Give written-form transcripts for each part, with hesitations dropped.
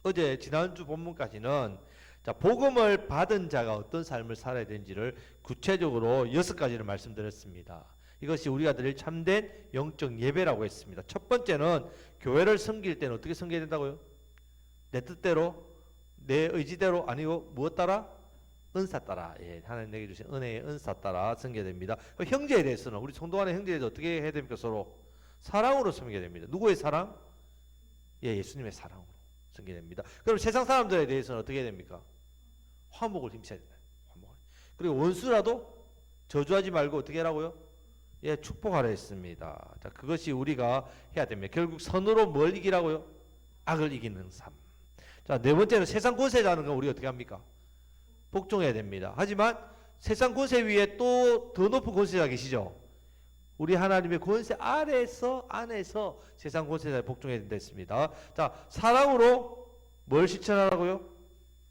어제 지난주 본문까지는 자, 복음을 받은 자가 어떤 삶을 살아야 되는지를 구체적으로 6가지를 말씀드렸습니다. 이것이 우리가 드릴 참된 영적 예배라고 했습니다. 첫 번째는 교회를 섬길 때는 어떻게 섬겨야 된다고요? 내 뜻대로, 내 의지대로 아니고 무엇 따라? 은사 따라. 예, 하나님 내게 주신 은혜의 은사 따라 섬겨야 됩니다. 형제에 대해서는 우리 성도 간의 형제에 대해서 어떻게 해야 됩니까? 서로 사랑으로 섬겨야 됩니다. 누구의 사랑? 예, 예수님의 사랑으로 섬겨야 됩니다. 그럼 세상 사람들에 대해서는 어떻게 해야 됩니까? 화목을 힘써야 된다. 화목을. 그리고 원수라도 저주하지 말고 어떻게 하라고요? 예, 축복하라 했습니다. 자, 그것이 우리가 해야 됩니다. 결국 선으로 뭘 이기라고요? 악을 이기는 삶. 자, 네 번째는 세상 권세자는 건 우리가 어떻게 합니까? 복종해야 됩니다. 하지만 세상 권세 위에 또 더 높은 권세자 계시죠? 우리 하나님의 권세 안에서 세상 권세자에 복종해야 된다 했습니다. 자, 사랑으로 뭘 실천하라고요?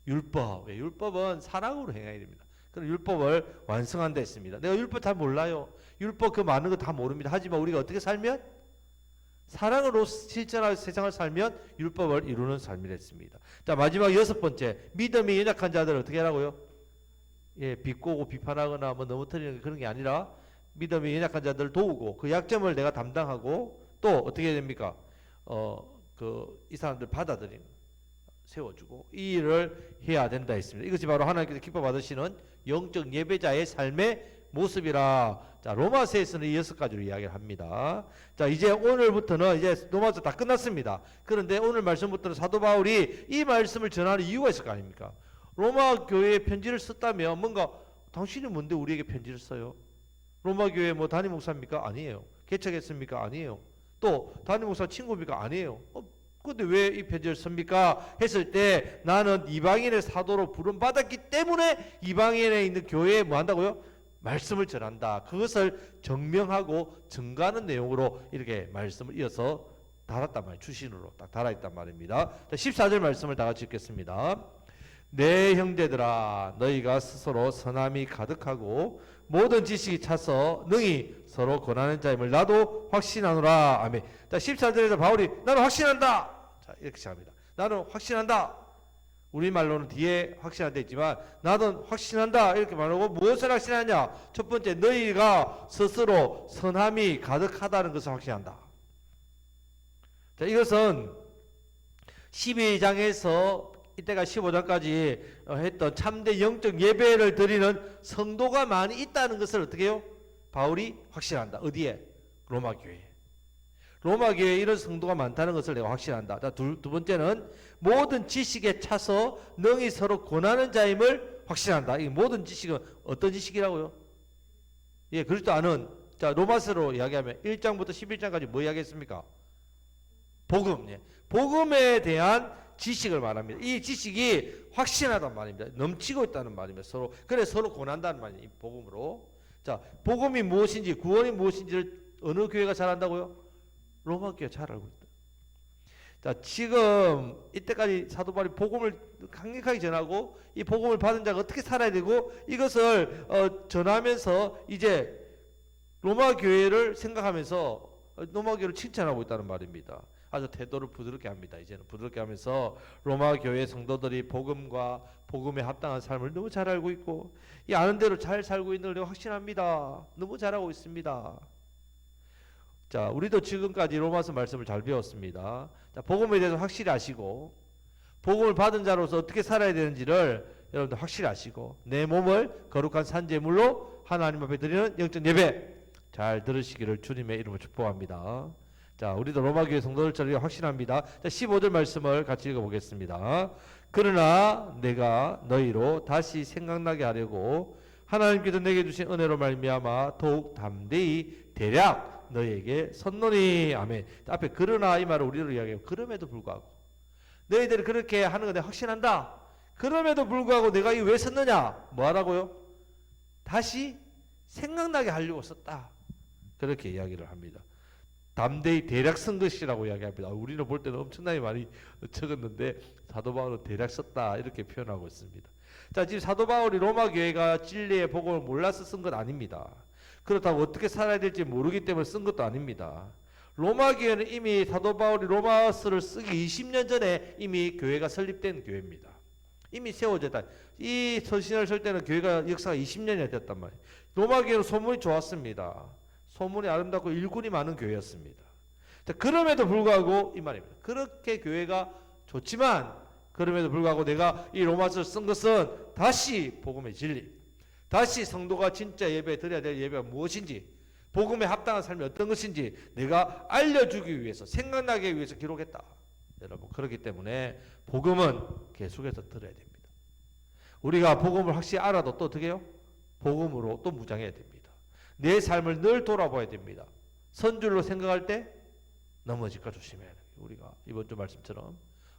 율법. 예, 율법은 사랑으로 행해야 됩니다. 그럼 율법을 완성한다 했습니다. 내가 율법 잘 몰라요. 율법 그 많은 거 다 모릅니다. 하지만 우리가 어떻게 살면? 사랑으로 실천하여 세상을 살면 율법을 이루는 삶이 됐습니다. 자, 마지막 6번째, 믿음이 연약한 자들을 어떻게 하라고요? 예, 비꼬고 비판하거나 뭐 넘어뜨리는 그런 게 아니라 믿음이 연약한 자들을 도우고 그 약점을 내가 담당하고 또 어떻게 해야 됩니까? 이 사람들 받아들이는, 세워주고 이 일을 해야 된다 했습니다. 이것이 바로 하나님께서 기뻐 받으시는 영적 예배자의 삶의 모습이라. 자, 로마서에서는 이 6가지로 이야기를 합니다. 자, 이제 오늘부터는 이제 로마서 다 끝났습니다. 그런데 오늘 말씀부터는 사도 바울이 이 말씀을 전하는 이유가 있을 거 아닙니까? 로마 교회에 편지를 썼다면 뭔가 당신이 뭔데 우리에게 편지를 써요? 로마 교회 뭐 담임 목사입니까? 아니에요. 개척했습니까? 아니에요. 또 담임 목사 친구입니까? 아니에요. 근데 왜 이 편지를 씁니까? 했을 때 나는 이방인의 사도로 부름받았기 때문에 이방인에 있는 교회에 뭐 한다고요? 말씀을 전한다. 그것을 증명하고 증거하는 내용으로 이렇게 말씀을 이어서 달았단 말이에요. 추신으로 딱 달아있단 말입니다. 자, 14절 말씀을 다 같이 읽겠습니다. 내 형제들아 너희가 스스로 선함이 가득하고 모든 지식이 차서 능히 서로 권하는 자임을 나도 확신하노라. 아멘. 자, 14절에서 바울이 나는 확신한다. 자, 이렇게 시작합니다. 나는 확신한다. 우리말로는 뒤에 확신한다 있지만 나는 확신한다 이렇게 말하고 무엇을 확신하냐? 첫 번째, 너희가 스스로 선함이 가득하다는 것을 확신한다. 자, 이것은 12장에서 이때가 15장까지 했던 참된 영적 예배를 드리는 성도가 많이 있다는 것을 어떻게 해요? 바울이 확신한다. 어디에? 로마 교회에. 로마 교회에 이런 성도가 많다는 것을 내가 확신한다. 자, 두 번째는 모든 지식에 차서 능히 서로 권하는 자임을 확신한다. 이 모든 지식은 어떤 지식이라고요? 예, 그렇지도 않은. 자, 로마서로 이야기하면 1장부터 11장까지 뭐 이야기했습니까? 복음. 예. 복음에 대한 지식을 말합니다. 이 지식이 확신하단 말입니다. 넘치고 있다는 말입니다. 서로. 그래 서로 권한다는 말이에요. 복음으로. 자, 복음이 무엇인지, 구원이 무엇인지를 어느 교회가 잘 안다고요? 로마 교회가 잘 알고 있다. 자, 지금 이때까지 사도 바울이 복음을 강력하게 전하고 이 복음을 받은 자가 어떻게 살아야 되고 이것을 전하면서 이제 로마 교회를 생각하면서 로마 교회를 칭찬하고 있다는 말입니다. 아주 태도를 부드럽게 합니다. 이제는 부드럽게 하면서 로마 교회 성도들이 복음과 복음에 합당한 삶을 너무 잘 알고 있고 이 아는 대로 잘 살고 있는 걸 확신합니다. 너무 잘하고 있습니다. 자, 우리도 지금까지 로마서 말씀을 잘 배웠습니다. 자, 복음에 대해서 확실히 아시고 복음을 받은 자로서 어떻게 살아야 되는지를 여러분들 확실히 아시고 내 몸을 거룩한 산제물로 하나님 앞에 드리는 영적 예배 잘 들으시기를 주님의 이름으로 축복합니다. 자, 우리도 로마교회 성도들처럼 확신합니다. 자, 15절 말씀을 같이 읽어보겠습니다. 그러나 내가 너희로 다시 생각나게 하려고 하나님께서 내게 주신 은혜로 말미암아 더욱 담대히 대략 너희에게 섰노니. 아멘. 앞에 그러나 이 말을 우리로 이야기해요. 그럼에도 불구하고 너희들이 그렇게 하는 거 내가 확신한다. 그럼에도 불구하고 내가 이 왜 썼느냐? 뭐 하라고요? 다시 생각나게 하려고 썼다. 그렇게 이야기를 합니다. 담대히 대략 쓴 것이라고 이야기합니다. 우리는 볼 때는 엄청나게 많이 적었는데 사도 바울은 대략 썼다 이렇게 표현하고 있습니다. 자, 지금 사도 바울이 로마 교회가 진리의 복음을 몰라서 쓴 것 아닙니다. 그렇다고 어떻게 살아야 될지 모르기 때문에 쓴 것도 아닙니다. 로마 교회는 이미 사도 바울이 로마서를 쓰기 20년 전에 이미 교회가 설립된 교회입니다. 이미 세워졌다. 이 서신을 쓸 때는 교회가 역사가 20년이 됐단 말이에요. 로마 교회는 소문이 좋았습니다. 소문이 아름답고 일꾼이 많은 교회였습니다. 자, 그럼에도 불구하고 이 말입니다. 그렇게 교회가 좋지만 그럼에도 불구하고 내가 이 로마서를 쓴 것은 다시 복음의 진리, 다시 성도가 진짜 예배 드려야 될 예배가 무엇인지, 복음에 합당한 삶이 어떤 것인지 내가 알려주기 위해서, 생각나게 위해서 기록했다. 여러분, 그렇기 때문에 복음은 계속해서 들어야 됩니다. 우리가 복음을 확실히 알아도 또 어떻게 해요? 복음으로 또 무장해야 됩니다. 내 삶을 늘 돌아봐야 됩니다. 선줄로 생각할 때 넘어질까 조심해야 돼요. 우리가 이번 주 말씀처럼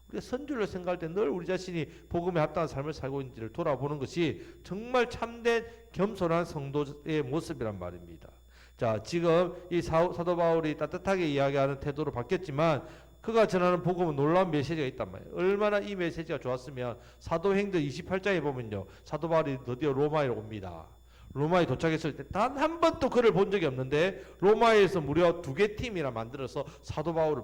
우리가 선줄로 생각할 때 늘 우리 자신이 복음에 합당한 삶을 살고 있는지를 돌아보는 것이 정말 참된 겸손한 성도의 모습이란 말입니다. 자, 지금 이 사도 바울이 따뜻하게 이야기하는 태도로 바뀌었지만 그가 전하는 복음은 놀라운 메시지가 있단 말이에요. 얼마나 이 메시지가 좋았으면 사도행전 28장에 보면요, 사도 바울이 드디어 로마에 옵니다. 로마에 도착했을 때 단 한 번도 그를 본 적이 없는데 로마에서 무려 2개 팀이나 만들어서 사도 바울을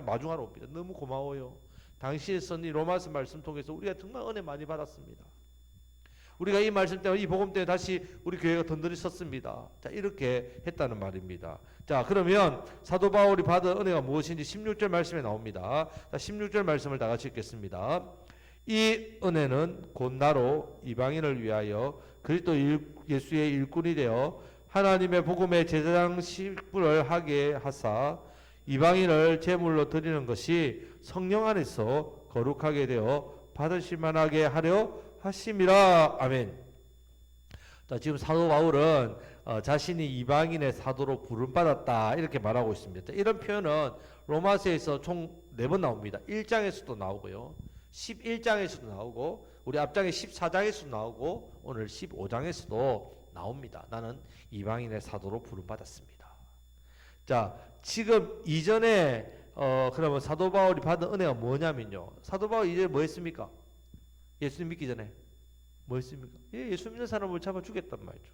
마중하러 옵니다. 너무 고마워요. 당시에 쓴 이 로마서 말씀 통해서 우리가 정말 은혜 많이 받았습니다. 우리가 이 말씀 때문에, 이 복음 때문에 다시 우리 교회가 든든히 섰습니다. 자, 이렇게 했다는 말입니다. 자, 그러면 사도 바울이 받은 은혜가 무엇인지 16절 말씀에 나옵니다. 자, 16절 말씀을 다 같이 읽겠습니다. 이 은혜는 곧 나로 이방인을 위하여 그리스도 예수의 일꾼이 되어 하나님의 복음의 제사장식을 하게 하사 이방인을 제물로 드리는 것이 성령 안에서 거룩하게 되어 받으실 만하게 하려 하심이라. 아멘. 자, 지금 사도 바울은 자신이 이방인의 사도로 부름받았다 이렇게 말하고 있습니다. 이런 표현은 로마서에서 총 4번 나옵니다. 1장에서도 나오고요, 11장에서도 나오고, 우리 앞장에 14장에서도 나오고, 오늘 15장에서도 나옵니다. 나는 이방인의 사도로 부름받았습니다. 자, 지금 이전에 그러면 사도 바울이 받은 은혜가 뭐냐면요, 사도 바울이 이제 뭐 했습니까? 예수님 믿기 전에 뭐 했습니까? 예수 믿는 사람을 잡아 죽였단 말이죠.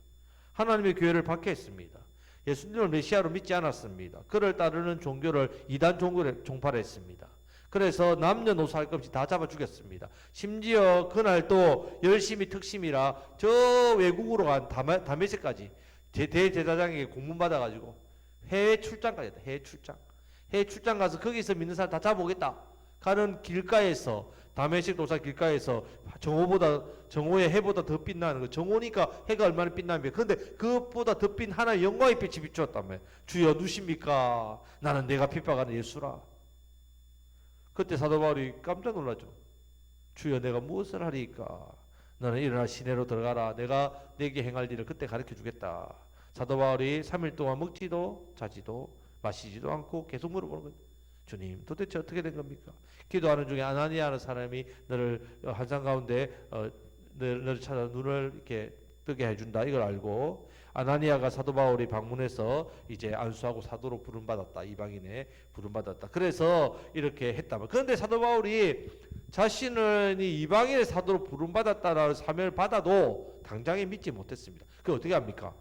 하나님의 교회를 박해했습니다. 예수님을 메시아로 믿지 않았습니다. 그를 따르는 종교를 이단 종교를 종파했습니다. 그래서 남녀노소 할 것 없이 다 잡아 죽였습니다. 심지어 그날 또 열심히 특심이라 저 외국으로 간 다메섹까지 대제사장에게 공문받아가지고 해외 출장까지 했다. 해외 출장 가서 거기서 믿는 사람 다 잡아오겠다. 가는 길가에서, 다메섹 도사 길가에서 정오의 해보다 더 빛나는 거, 정오니까 해가 얼마나 빛납니까? 그런데 그것보다 더 빛 하나의 영광의 빛이 비추었단 말이에요. 주여 누십니까? 나는 내가 핍박하는 예수라. 그때 사도 바울이 깜짝 놀랐죠. 주여 내가 무엇을 하리까? 너는 일어나 시내로 들어가라. 내가 내게 행할 일을 그때 가르쳐 주겠다. 사도 바울이 3일 동안 먹지도 자지도 마시지도 않고 계속 물어보는 거예요. 주님 도대체 어떻게 된 겁니까? 기도하는 중에 아나니아라는 사람이 너를 환상 가운데 너를 찾아 눈을 이렇게 뜨게 해준다, 이걸 알고 아나니아가 사도 바울이 방문해서 이제 안수하고 사도로 부름받았다. 이방인에 부름받았다. 그래서 이렇게 했다. 그런데 사도 바울이 자신이 이방인의 사도로 부름받았다라는 사명을 받아도 당장에 믿지 못했습니다. 그게 어떻게 합니까?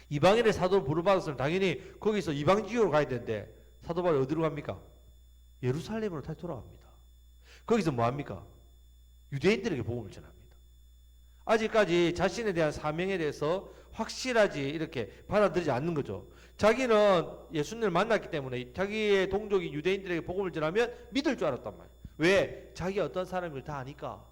이방인의 사도로 부름받았으면 당연히 거기서 이방 지역으로 가야 되는데 사도 바울이 어디로 갑니까? 예루살렘으로 다시 돌아갑니다. 거기서 뭐 합니까? 유대인들에게 복음을 전합니다. 아직까지 자신에 대한 사명에 대해서 확실하지 이렇게 받아들이지 않는 거죠. 자기는 예수님을 만났기 때문에 자기의 동족이 유대인들에게 복음을 전하면 믿을 줄 알았단 말이에요. 왜? 자기가 어떤 사람을 다 아니까.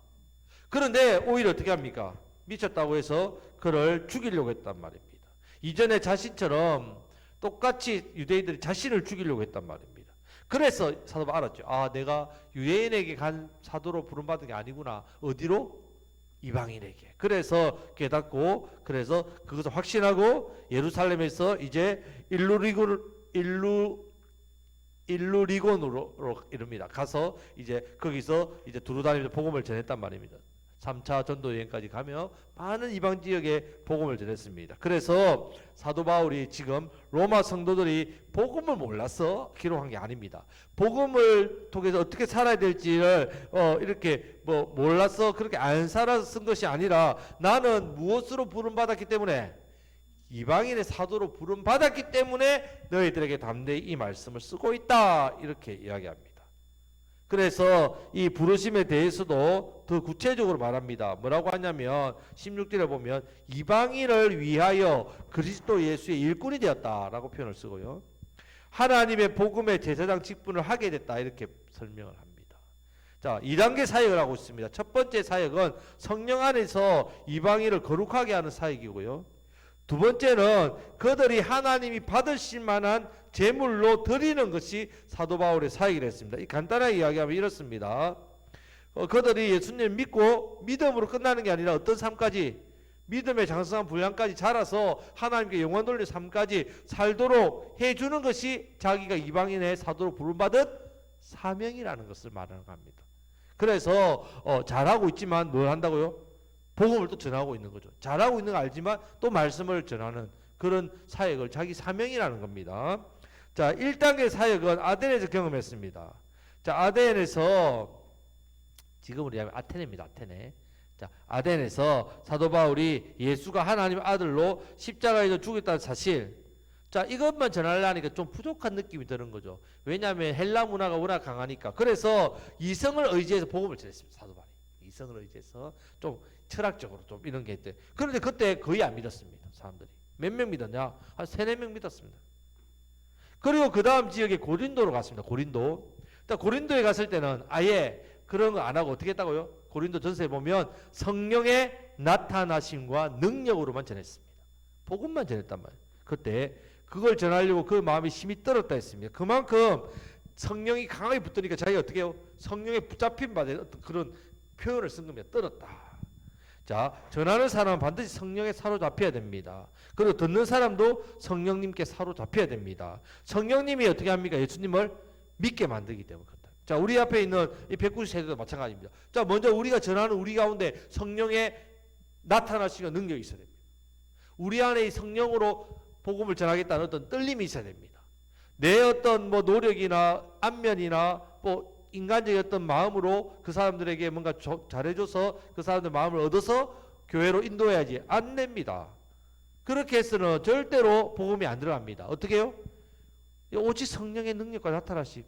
그런데 오히려 어떻게 합니까? 미쳤다고 해서 그를 죽이려고 했단 말입니다. 이전에 자신처럼 똑같이 유대인들이 자신을 죽이려고 했단 말입니다. 그래서 사도 바울이 알았죠. 아, 내가 유대인에게 간 사도로 부름받은 게 아니구나. 어디로? 이방인에게. 그래서 깨닫고, 그래서 그것을 확신하고 예루살렘에서 이제 일루리곤으로 이릅니다. 가서 이제 거기서 이제 두루다니면서 복음을 전했단 말입니다. 3차 전도 여행까지 가며 많은 이방 지역에 복음을 전했습니다. 그래서 사도 바울이 지금 로마 성도들이 복음을 몰라서 기록한 게 아닙니다. 복음을 통해서 어떻게 살아야 될지를 이렇게 몰라서 그렇게 안 살아서 쓴 것이 아니라 나는 무엇으로 부름받았기 때문에 이방인의 사도로 부름 받았기 때문에 너희들에게 담대히 이 말씀을 쓰고 있다. 이렇게 이야기합니다. 그래서 이 부르심에 대해서도 더 구체적으로 말합니다. 뭐라고 하냐면 16절에 보면 이방인을 위하여 그리스도 예수의 일꾼이 되었다라고 표현을 쓰고요. 하나님의 복음의 제사장 직분을 하게 됐다. 이렇게 설명을 합니다. 자, 2단계 사역을 하고 있습니다. 첫 번째 사역은 성령 안에서 이방인을 거룩하게 하는 사역이고요. 두 번째는 그들이 하나님이 받으실 만한 제물로 드리는 것이 사도 바울의 사역이라 했습니다. 이 간단하게 이야기하면 이렇습니다. 그들이 예수님을 믿고 믿음으로 끝나는 게 아니라 어떤 삶까지, 믿음의 장성한 분량까지 자라서 하나님께 영원 돌릴 삶까지 살도록 해주는 것이 자기가 이방인의 사도로 부름받은 사명이라는 것을 말하는 겁니다. 그래서 잘하고 있지만 뭘 한다고요? 복음을 또 전하고 있는 거죠. 잘하고 있는 거 알지만 또 말씀을 전하는 그런 사역을 자기 사명이라는 겁니다. 자, 1단계 사역은 아덴에서 경험했습니다. 자, 아덴에서, 지금 우리 하면 아테네입니다. 아테네. 자, 아덴에서 사도 바울이 예수가 하나님의 아들로 십자가에서 죽었다는 사실, 자, 이것만 전하려니까 좀 부족한 느낌이 드는 거죠. 왜냐하면 헬라 문화가 워낙 강하니까. 그래서 이성을 의지해서 복음을 전했습니다. 사도 바울이 이성을 의지해서 좀 철학적으로 좀 이런 게 있대. 그런데 그때 거의 안 믿었습니다. 사람들이 몇 명 믿었냐? 한 3-4명 믿었습니다. 그리고 그 다음 지역에 고린도로 갔습니다. 고린도. 고린도에 갔을 때는 아예 그런 거 안 하고 어떻게 했다고요? 고린도 전서에 보면 성령의 나타나심과 능력으로만 전했습니다. 복음만 전했단 말이에요. 그때 그걸 전하려고 그 마음이 심히 떨었다 했습니다. 그만큼 성령이 강하게 붙으니까 자기가 어떻게 해요? 성령에 붙잡힌 바된 어떤 그런 표현을 쓴 겁니다. 떨었다. 자, 전하는 사람은 반드시 성령에 사로잡혀야 됩니다. 그리고 듣는 사람도 성령님께 사로잡혀야 됩니다. 성령님이 어떻게 합니까? 예수님을 믿게 만들기 때문에 그렇다. 자, 우리 앞에 있는 이 190세대도 마찬가지입니다. 자, 먼저 우리가 전하는 우리 가운데 성령의 나타나시는 능력이 있어야 됩니다. 우리 안에 이 성령으로 복음을 전하겠다는 어떤 떨림이 있어야 됩니다. 내 어떤 뭐 노력이나 안면이나 뭐 인간적인 어떤 마음으로 그 사람들에게 뭔가 잘해줘서 그 사람들 마음을 얻어서 교회로 인도해야지 안 됩니다. 그렇게 해서는 절대로 복음이 안 들어갑니다. 어떻게 해요? 오직 성령의 능력과 나타나시고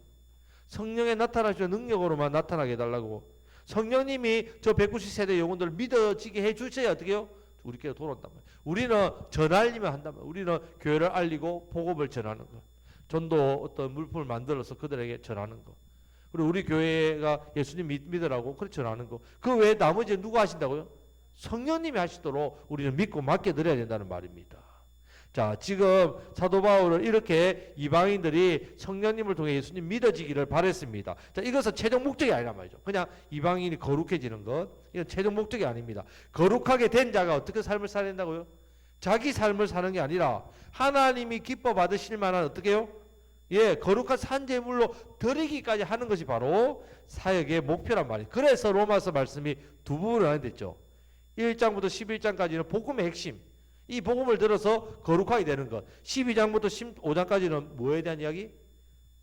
성령의 나타나시는 능력으로만 나타나게 해달라고. 성령님이 저 190세대 영혼들을 믿어지게 해주셔야 어떻게 해요? 우리께 돌아온단 말이에요. 우리는 전할 일만 한단 말이에요. 우리는 교회를 알리고 복음을 전하는 것, 전도 어떤 물품을 만들어서 그들에게 전하는 것, 그리고 우리 교회가 예수님 믿으라고 그렇게 전하는 거. 그 외에 나머지 누가 하신다고요? 성령님이 하시도록 우리는 믿고 맡겨드려야 된다는 말입니다. 자, 지금 사도 바울은 이렇게 이방인들이 성령님을 통해 예수님 믿어지기를 바랬습니다. 자, 이것은 최종 목적이 아니란 말이죠. 그냥 이방인이 거룩해지는 것, 이건 최종 목적이 아닙니다. 거룩하게 된 자가 어떻게 삶을 살아야 된다고요? 자기 삶을 사는 게 아니라 하나님이 기뻐 받으실 만한 어떻게 해요? 예, 거룩한 산제물로 드리기까지 하는 것이 바로 사역의 목표란 말이에요. 그래서 로마서 말씀이 두 부분을 하게 됐죠. 1장부터 11장까지는 복음의 핵심, 이 복음을 들어서 거룩하게 되는 것. 12장부터 15장까지는 뭐에 대한 이야기?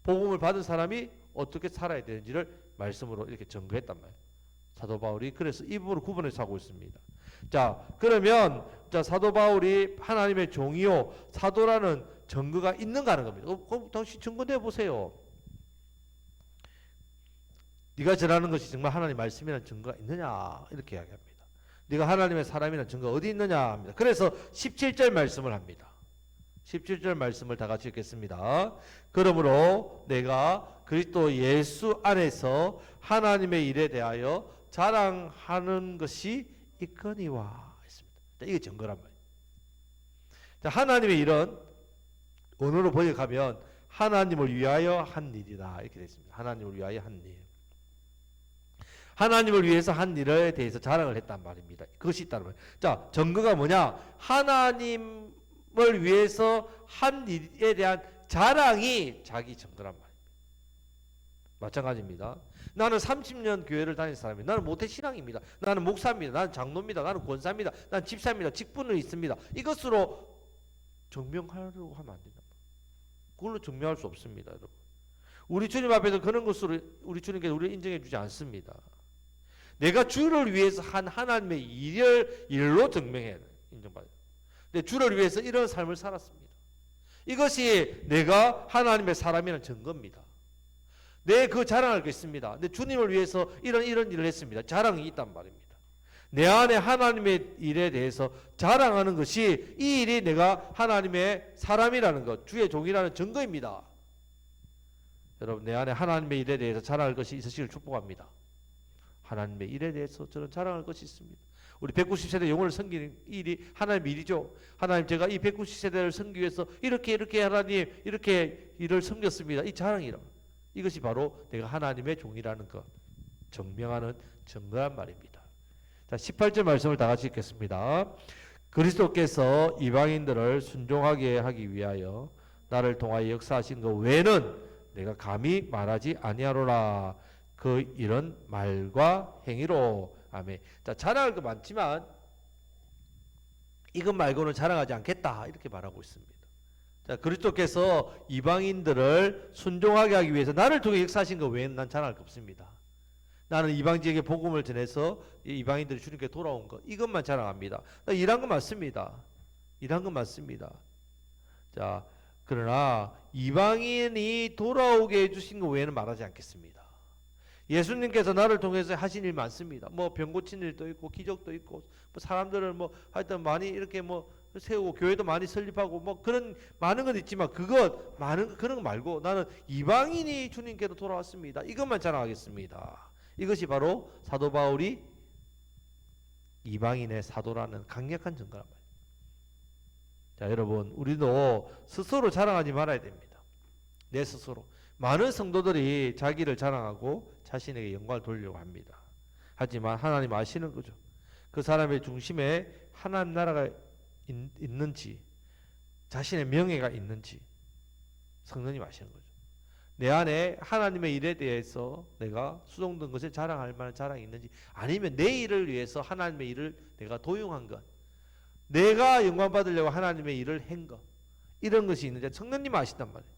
복음을 받은 사람이 어떻게 살아야 되는지를 말씀으로 이렇게 전거했단 말이에요. 사도 바울이 그래서 이 부분을 구분해서 하고 있습니다. 자, 그러면 자, 사도 바울이 하나님의 종이요 사도라는 증거가 있는가 하는 겁니다. 그럼 당신 증거 내보세요. 네가 전하는 것이 정말 하나님 말씀이라는 증거가 있느냐 이렇게 이야기합니다. 네가 하나님의 사람이라는 증거가 어디 있느냐 합니다. 그래서 17절 말씀을 합니다. 17절 말씀을 다 같이 읽겠습니다. 그러므로 내가 그리스도 예수 안에서 하나님의 일에 대하여 자랑하는 것이 있거니와 했습니다. 자, 이게 증거란 말이에요. 자, 하나님의 일은 언어로 번역하면 하나님을 위하여 한 일이다 이렇게 되어 있습니다. 하나님을 위하여 한 일. 하나님을 위해서 한 일에 대해서 자랑을 했단 말입니다. 그것이 있다는 말이에요. 자, 증거가 뭐냐? 하나님을 위해서 한 일에 대한 자랑이 자기 증거란 말입니다. 마찬가지입니다. 나는 30년 교회를 다닌 사람입니다. 나는 모태신앙입니다. 나는 목사입니다. 나는 장로입니다. 나는 권사입니다. 나는 집사입니다. 직분은 있습니다. 이것으로 증명하려고 하면 안 된다. 그걸로 증명할 수 없습니다, 여러분. 우리 주님 앞에서 그런 것으로 우리 주님께서 우리를 인정해 주지 않습니다. 내가 주를 위해서 한 하나님의 일로 증명해야 돼. 인정받아요. 근데 주를 위해서 이런 삶을 살았습니다. 이것이 내가 하나님의 사람이라는 증거입니다. 내 그 자랑할 게 있습니다. 근데 주님을 위해서 이런 일을 했습니다. 자랑이 있단 말입니다. 내 안에 하나님의 일에 대해서 자랑하는 것이 이 일이 내가 하나님의 사람이라는 것, 주의 종이라는 증거입니다. 여러분, 내 안에 하나님의 일에 대해서 자랑할 것이 있으시길 축복합니다. 하나님의 일에 대해서 저는 자랑할 것이 있습니다. 우리 190세대 영혼을 섬기는 일이 하나님의 일이죠. 하나님, 제가 이 190세대를 섬기기 위해서 이렇게 하나님 이렇게 일을 섬겼습니다. 이 자랑이라. 이것이 바로 내가 하나님의 종이라는 것 증명하는 증거란 말입니다. 자, 18절 말씀을 다 같이 읽겠습니다. 그리스도께서 이방인들을 순종하게 하기 위하여 나를 통하여 역사하신 것 외에는 내가 감히 말하지 아니하노라. 그 이런 말과 행위로. 아멘. 자, 자랑할 거 많지만 이것 말고는 자랑하지 않겠다, 이렇게 말하고 있습니다. 자, 그리스도께서 이방인들을 순종하게 하기 위해서 나를 통해 역사하신 것 외에는 난 자랑할 거 없습니다. 나는 이방지에게 복음을 전해서 이방인들이 주님께 돌아온 것, 이것만 자랑합니다. 일한 건 맞습니다. 일한 건 맞습니다. 자, 그러나 이방인이 돌아오게 해주신 것 외에는 말하지 않겠습니다. 예수님께서 나를 통해서 하신 일 많습니다. 뭐 병 고친 일도 있고 기적도 있고, 뭐 사람들을 뭐 하여튼 많이 이렇게 뭐 세우고 교회도 많이 설립하고 뭐 그런 많은 건 있지만 그런 거 말고 나는 이방인이 주님께로 돌아왔습니다. 이것만 자랑하겠습니다. 이것이 바로 사도 바울이 이방인의 사도라는 강력한 증거란 말이에요. 자, 여러분, 우리도 스스로 자랑하지 말아야 됩니다. 내 스스로. 많은 성도들이 자기를 자랑하고 자신에게 영광을 돌리려고 합니다. 하지만 하나님 아시는 거죠. 그 사람의 중심에 하나님 나라가 있는지, 자신의 명예가 있는지 성령님 아시는 거죠. 내 안에 하나님의 일에 대해서 내가 수종된 것을 자랑할 만한 자랑이 있는지, 아니면 내 일을 위해서 하나님의 일을 내가 도용한 것, 내가 영광 받으려고 하나님의 일을 한 것, 이런 것이 있는지 성령님 아시단 말이에요.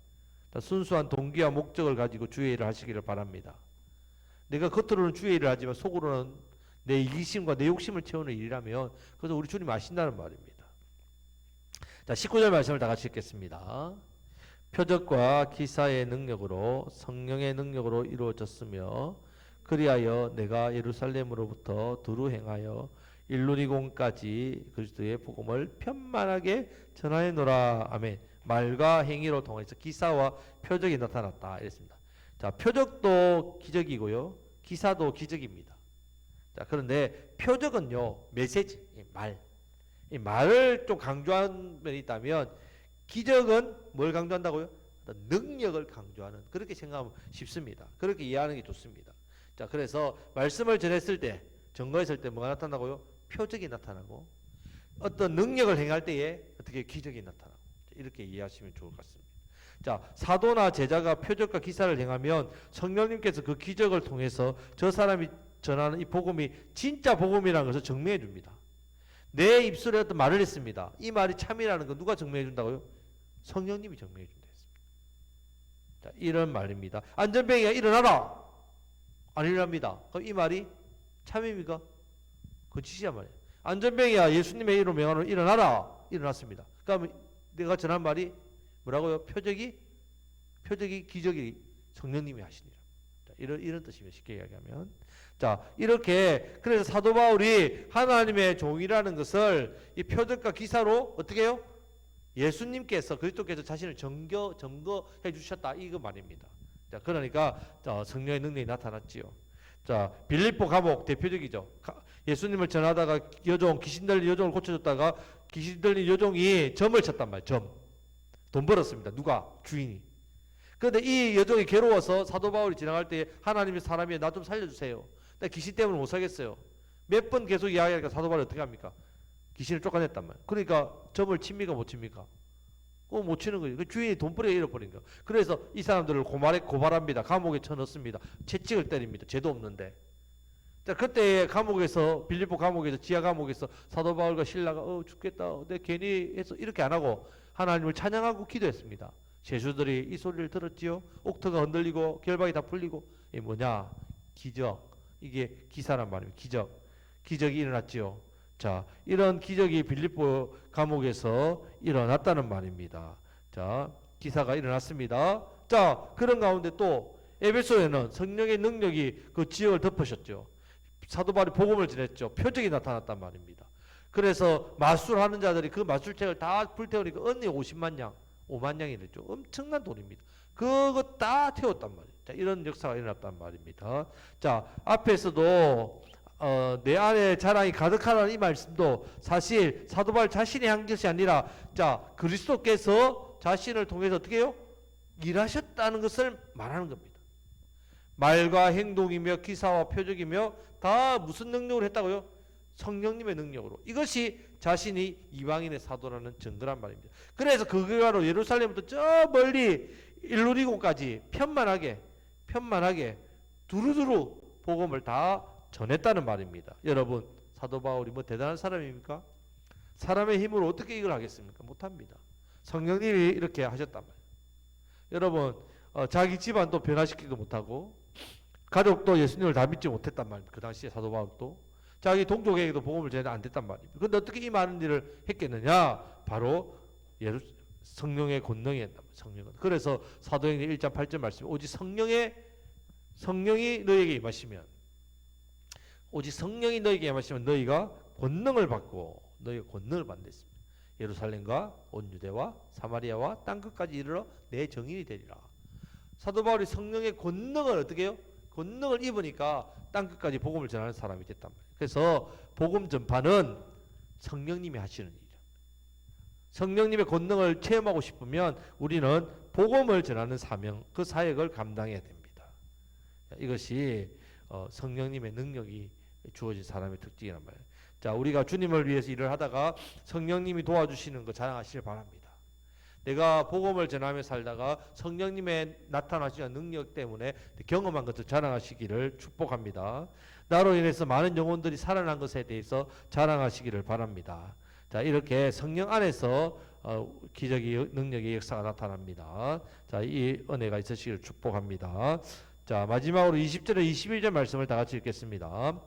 순수한 동기와 목적을 가지고 주의 일을 하시기를 바랍니다. 내가 겉으로는 주의 일을 하지만 속으로는 내 이기심과 내 욕심을 채우는 일이라면 그래서 우리 주님 아신다는 말입니다. 자, 19절 말씀을 다 같이 읽겠습니다. 표적과 기사의 능력으로 성령의 능력으로 이루어졌으며 그리하여 내가 예루살렘으로부터 두루 행하여 일루니공까지 그리스도의 복음을 편만하게 전하여노라. 아멘. 말과 행위로 통해서 기사와 표적이 나타났다, 이랬습니다. 자, 표적도 기적이고요, 기사도 기적입니다. 자, 그런데 표적은요, 메시지, 이 말을 좀 강조한 면이 있다면, 기적은 뭘 강조한다고요? 능력을 강조하는, 그렇게 생각하면 쉽습니다. 그렇게 이해하는 게 좋습니다. 자, 그래서 말씀을 전했을 때, 증거했을 때 뭐가 나타나고요? 표적이 나타나고, 어떤 능력을 행할 때에 어떻게 기적이 나타나고, 이렇게 이해하시면 좋을 것 같습니다. 자, 사도나 제자가 표적과 기사를 행하면 성령님께서 그 기적을 통해서 저 사람이 전하는 이 복음이 진짜 복음이라는 것을 증명해 줍니다. 내 입술에 어떤 말을 했습니다. 이 말이 참이라는 거 누가 증명해 준다고요? 성령님이 증명해 준다 했습니다. 자, 이런 말입니다. 안전뱅이가 일어나라! 안 일어납니다. 그럼 이 말이 참입니까? 거짓이란 말이에요. 안전뱅이야, 예수님의 이름으로 명하노 일어나라! 일어났습니다. 그러면 내가 전한 말이 뭐라고요? 표적이 기적이 성령님이 하시니라. 이런 뜻이면 쉽게 이야기하면, 자, 이렇게 그래서 사도 바울이 하나님의 종이라는 것을 이 표적과 기사로 어떻게 해요? 예수님께서 그리스도께서 자신을 증거해 주셨다, 이거 말입니다. 자, 그러니까 성령의 능력이 나타났지요. 자, 빌립보 감옥 대표적이죠. 예수님을 전하다가 귀신 들린 여종을 고쳐줬다가 귀신 들린 여종이 점을 쳤단 말이에요. 돈 벌었습니다. 누가? 주인이. 그런데 이 여종이 괴로워서 사도 바울이 지나갈 때 하나님의 사람이 나 좀 살려주세요. 나 귀신 때문에 못 살겠어요. 몇 번 계속 이야기하니까 사도 바울이 어떻게 합니까? 귀신을 쫓아냈단 말이에요. 그러니까 점을 칩니까 못 칩니까? 못 치는 거죠. 그 주인이 돈벌이가 잃어버린 거. 그래서 이 사람들을 고발합니다. 감옥에 쳐넣습니다. 채찍을 때립니다. 죄도 없는데. 자, 그때 감옥에서, 빌립보 감옥에서, 지하 감옥에서 사도 바울과 신라가 죽겠다, 내 괜히 해서 이렇게 안 하고 하나님을 찬양하고 기도했습니다. 제수들이 이 소리를 들었지요. 옥터가 흔들리고 결박이 다 풀리고. 이게 뭐냐? 기적. 이게 기사란 말이에요. 기적이 일어났지요. 자, 이런 기적이 빌립보 감옥에서 일어났다는 말입니다. 자, 기사가 일어났습니다. 자, 그런 가운데 또 에베소에는 성령의 능력이 그 지역을 덮으셨죠. 사도 바울이 복음을 전했죠. 표적이 나타났단 말입니다. 그래서 마술하는 자들이 그 마술책을 다 불태우니까 언니 50만 양, 5만 양이 됐죠. 엄청난 돈입니다. 그거 다 태웠단 말이에요. 자, 이런 역사가 일어났단 말입니다. 자, 앞에서도 내 안에 자랑이 가득하라는 이 말씀도 사실 사도 바울 자신이 한 것이 아니라 자, 그리스도께서 자신을 통해서 어떻게 해요? 일하셨다는 것을 말하는 겁니다. 말과 행동이며 기사와 표적이며 다 무슨 능력으로 했다고요? 성령님의 능력으로. 이것이 자신이 이방인의 사도라는 증거란 말입니다. 그래서 그 결과로 예루살렘부터 저 멀리 일루리고까지 편만하게 두루두루 복음을 다 전했다는 말입니다. 여러분, 사도 바울이 뭐 대단한 사람입니까? 사람의 힘으로 어떻게 이걸 하겠습니까? 못합니다. 성령님이 이렇게 하셨단 말이에요. 여러분, 자기 집안도 변화시키지도 못하고 가족도 예수님을 다 믿지 못했단 말입니다. 그 당시에 사도 바울도 자기 동족에게도 복음을 전해 안 됐단 말입니다. 그런데 어떻게 이 많은 일을 했겠느냐? 바로 성령의 권능이었단 말이에요. 성령은. 그래서 사도행전 1장 8절 말씀, 오직 성령이 너에게 임하시면, 오직 성령이 너에게 임하시면 너희가 권능을 받고 너희가 권능을 받는다. 예루살렘과 온 유대와 사마리아와 땅끝까지 이르러 내 정인이 되리라. 사도 바울이 성령의 권능을 어떻게 해요? 권능을 입으니까 땅끝까지 복음을 전하는 사람이 됐단 말이에요. 그래서 복음 전파는 성령님이 하시는 일이에요. 성령님의 권능을 체험하고 싶으면 우리는 복음을 전하는 사명, 그 사역을 감당해야 됩니다. 이것이 성령님의 능력이 주어진 사람의 특징이란 말이에요. 자, 우리가 주님을 위해서 일을 하다가 성령님이 도와주시는 거 자랑하시길 바랍니다. 내가 복음을 전하며 살다가 성령님의 나타나시는 능력 때문에 경험한 것을 자랑하시기를 축복합니다. 나로 인해서 많은 영혼들이 살아난 것에 대해서 자랑하시기를 바랍니다. 자, 이렇게 성령 안에서 기적의 능력의 역사가 나타납니다. 자, 이 은혜가 있으시기를 축복합니다. 자, 마지막으로 20절에 21절 말씀을 다 같이 읽겠습니다.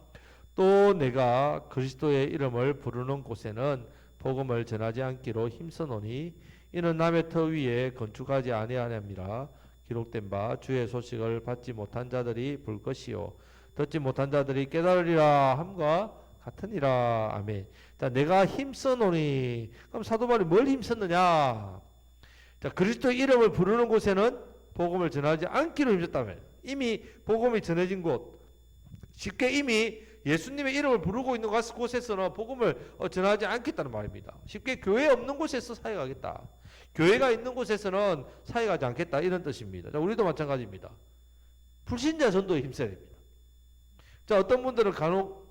또 내가 그리스도의 이름을 부르는 곳에는 복음을 전하지 않기로 힘쓰노니 이는 남의 터 위에 건축하지 아니하느니라. 기록된 바 주의 소식을 받지 못한 자들이 볼 것이요 듣지 못한 자들이 깨달으리라 함과 같으니라. 아멘. 자, 내가 힘쓰노니, 그럼 사도 바울이 뭘 힘썼느냐? 자, 그리스도의 이름을 부르는 곳에는 복음을 전하지 않기로 힘썼다면, 이미 복음이 전해진 곳, 쉽게 이미 예수님의 이름을 부르고 있는 곳에서는 복음을 전하지 않겠다는 말입니다. 쉽게 교회 없는 곳에서 사역하겠다. 교회가 있는 곳에서는 사역하지 않겠다, 이런 뜻입니다. 자, 우리도 마찬가지입니다. 불신자 전도에 힘써야 됩니다. 자, 어떤 분들은 간혹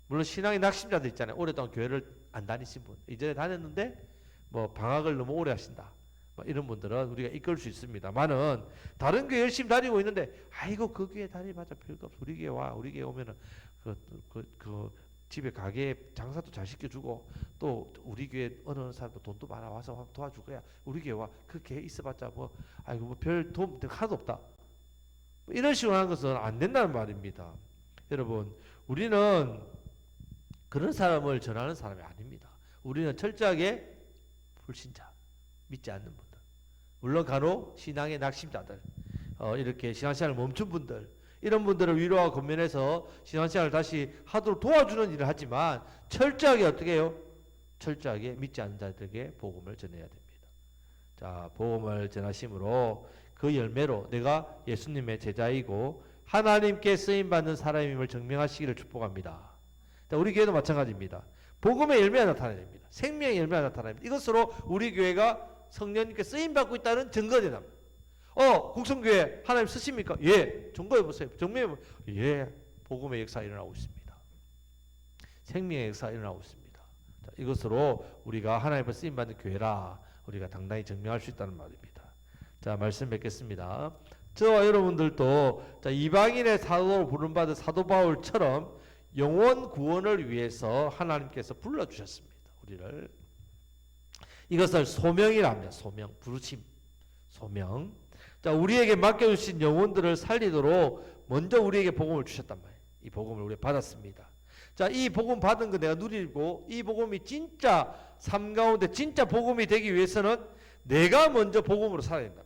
물론 신앙의 낙심자들 있잖아요. 오랫동안 교회를 안 다니신 분, 이전에 다녔는데 방학을 너무 오래 하신다, 이런 분들은 우리가 이끌 수 있습니다만은, 다른 교회 열심히 다니고 있는데 아이고 그 교회 다니봐자 별거 없어, 우리 교회 와, 우리 교회 오면은 그 집에 가게 장사도 잘 시켜주고 또 우리 교회 어느 사람도 돈도 많아 와서 도와줄 거야, 우리 교회 와, 그 교회 있어봤자 아이고 별 도움 하나도 없다, 이런 식으로 하는 것은 안 된다는 말입니다. 여러분, 우리는 그런 사람을 전하는 사람이 아닙니다. 우리는 철저하게 불신자, 믿지 않는 분들, 물론 간혹 신앙의 낙심자들, 이렇게 신앙생활을 멈춘 분들, 이런 분들을 위로하고 권면해서 신앙생활을 다시 하도록 도와주는 일을 하지만, 철저하게 어떻게 해요? 철저하게 믿지 않는 자들에게 복음을 전해야 됩니다. 자, 복음을 전하심으로 그 열매로 내가 예수님의 제자이고 하나님께 쓰임받는 사람임을 증명하시기를 축복합니다. 자, 우리 교회도 마찬가지입니다. 복음의 열매가 나타나야 됩니다. 생명의 열매가 나타나야 됩니다. 이것으로 우리 교회가 성령님께 쓰임받고 있다는 증거가 됩니다. 국성교회 하나님 쓰십니까? 예. 증거해보세요. 증명해보세요. 예. 복음의 역사가 일어나고 있습니다. 생명의 역사가 일어나고 있습니다. 자, 이것으로 우리가 하나님께 쓰임받는 교회라 우리가 당당히 증명할 수 있다는 말입니다. 자, 말씀 맺겠습니다. 저와 여러분들도 이방인의 사도로 부름받은 사도 바울처럼 영원 구원을 위해서 하나님께서 불러주셨습니다. 우리를. 이것을 소명이라 합니다. 소명, 부르심, 소명. 자, 우리에게 맡겨주신 영혼들을 살리도록 먼저 우리에게 복음을 주셨단 말이에요. 이 복음을 우리가 받았습니다. 자, 이 복음 받은 거 내가 누리고 이 복음이 진짜 삶 가운데 진짜 복음이 되기 위해서는 내가 먼저 복음으로 살아야 된다.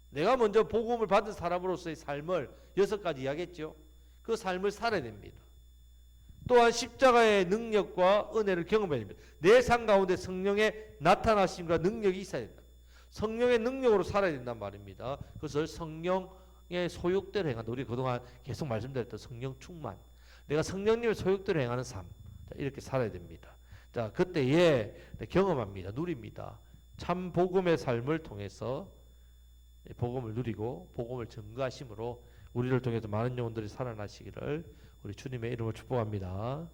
내가 먼저 복음을 받은 사람으로서의 삶을 6가지 이야기했죠. 그 삶을 살아야 됩니다. 또한 십자가의 능력과 은혜를 경험해야 됩니다. 내 삶 가운데 성령의 나타나심과 능력이 있어야 된다. 성령의 능력으로 살아야 된단 말입니다. 그것을 성령의 소욕대로 행한다. 우리 그동안 계속 말씀드렸던 성령 충만. 내가 성령님의 소욕대로 행하는 삶. 자, 이렇게 살아야 됩니다. 자, 그때에 경험합니다. 누립니다. 참 복음의 삶을 통해서 복음을 누리고 복음을 증거하심으로 우리를 통해서 많은 영혼들이 살아나시기를 우리 주님의 이름으로 축복합니다.